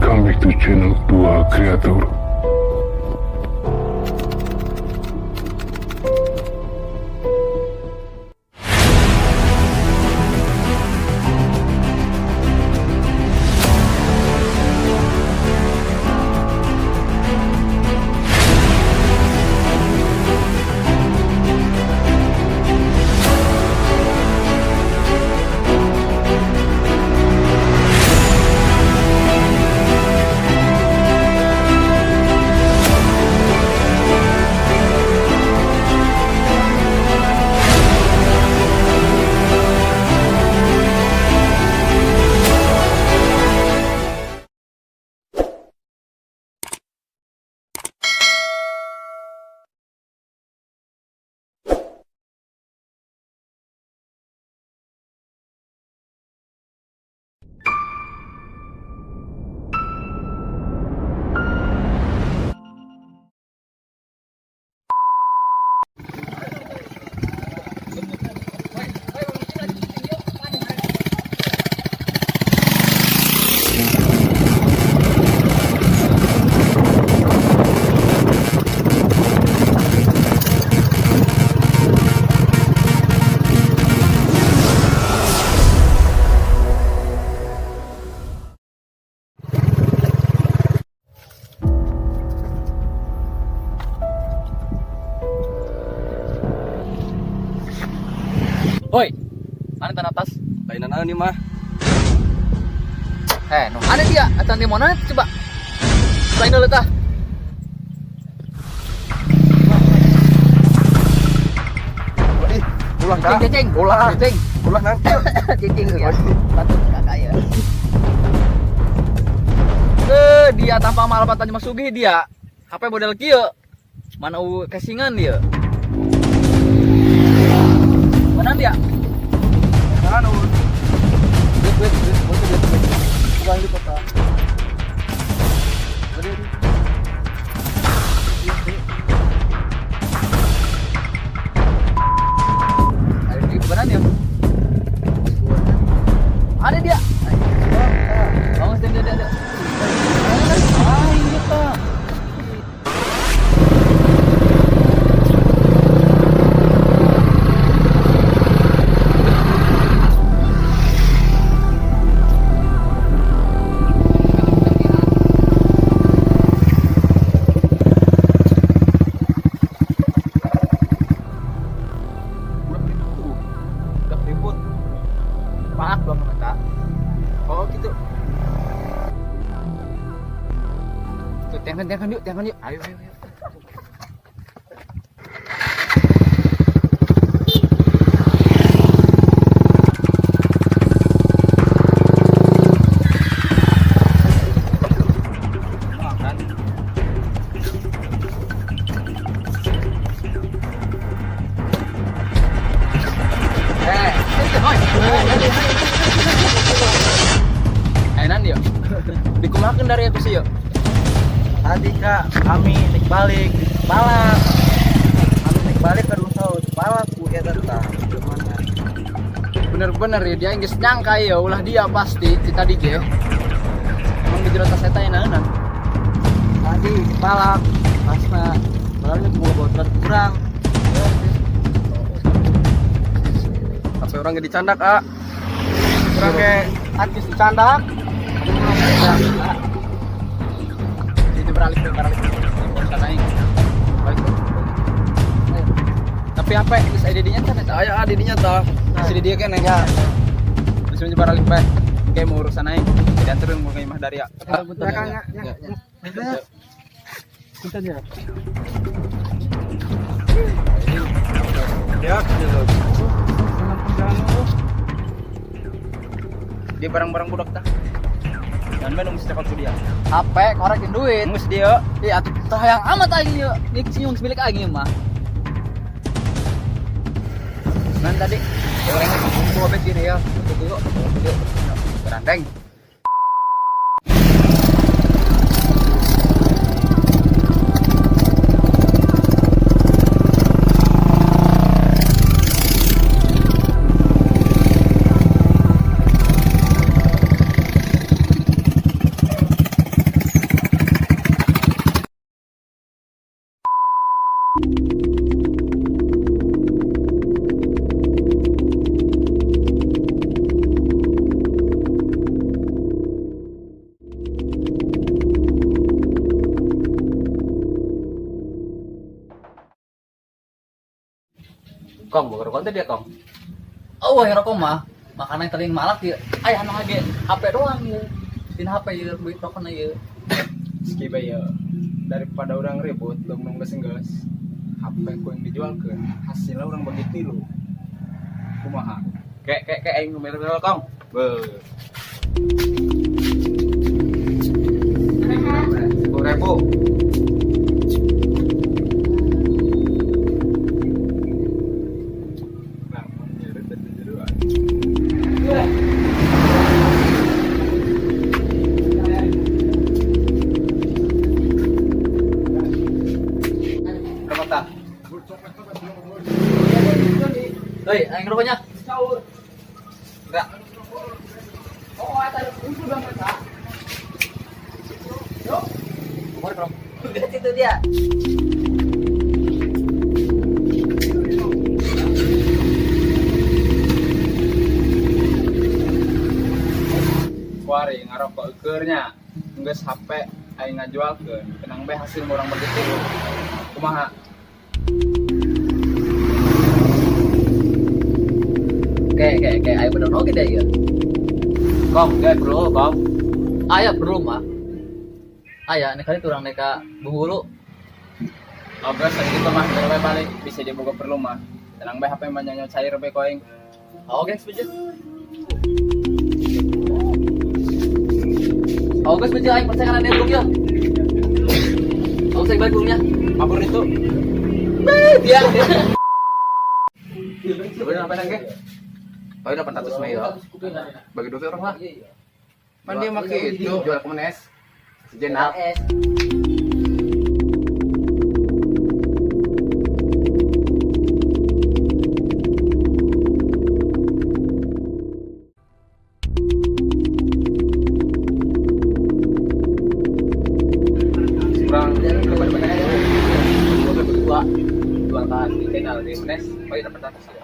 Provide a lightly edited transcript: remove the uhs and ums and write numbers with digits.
welcome back to channel Tua Creator. Hoi, mana tanah atas? Lain anak nih mah. No, ada dia. Acan di mana? Coba. Lain dulu tah. Ulah dah. Ceng. Ulah. Ceng. Ulah nanti. Ceng ya. Patut kakak ya. Dia tanpa malapan tanya masugi dia. HP model kieu. Mana kesingan dia. Mana dia? Anu. Wait. Bukan di kota. Ada di mana dia? Ada dia. Oh, ada. Iya Pak. Pak, belum minta. Oh gitu. Tuh, tiangkan yuk. Ayo. Enan yuk. Dikumakan dari aku sih yuk. Tadi kak, kami naik balik balap. Kami naik balik ke Dusau, balap ku ya tentang gimana? Bener-bener ya dia nggak nyangka ya, ulah dia pasti kita dige. Emang di jero tas eta enanan. Tadi balap, pasna balapnya bawa kurang. Tapi orang gak dicandak ah. Kurang kayak artis dicandak. Itu beralih. Baik. Tapi apa bisa ID-nya kan eta? Ayo ah didinya toh. Bisa dia kan Ya. Bisa nyebar alih bae. Kayak mau urusan aing. Dan turun mau ke imah dari ya. Bentar. Ya, Dia barang-barang budak dah. dan Bandung mesti dapat dia. HP korekin duit. Mus dia. Iya atuh tayang amat aing yeuh. Nih siung milik aing mah. Nan tadi orang bawa bed gini ya. Tuh. Berandeng. Kong, bukan konten dia Kong. Oh, yang rokok mah, makanan yang teling malak ya. Ayah anu hage HP doang ya. Din HP ya, duit rokok ya. Skip ya. Daripada orang ribut, dong geus-geus. HP ku yang dijualkeun, hasilnya orang bagi tilu. Kumaha? Kayak aing ngomel Kong. Beuh. 10.000. Nah, nyeret dan jeruan. Berapa tak? Hei, aing rokoknya. Enggak. Oh, ada usul bang Pak. Yo. Umur Kong. Itu dia. Kuari ngarokok ekeurnya. Geus HP aing ngajualkeun. Kenang bae hasil urang bagi tilu. Kumaha? Kayak ayo bener oke deh ya. Kong, kayak bro, Kong. Ayah bro mah. Ayah, nih kali turang neka Bengkulu. Oke, gitu mah bae balik bisa diboga perlu mah. Tenang bae HP mah nyanyo cair bae koeng. Oke, setuju. Oke, setuju aing percaya kan ada burung ya. Oke, saya balik burungnya. Mabur itu. Dia. Sebenarnya apa nangge? Oh, 800 Mei ya. Bagi 2 orang lah. Man dia make itu jual kemenes. Sejenak. Kurang kepada-pada ya. Dua kan di channel di Menes. Oh, 800 ya.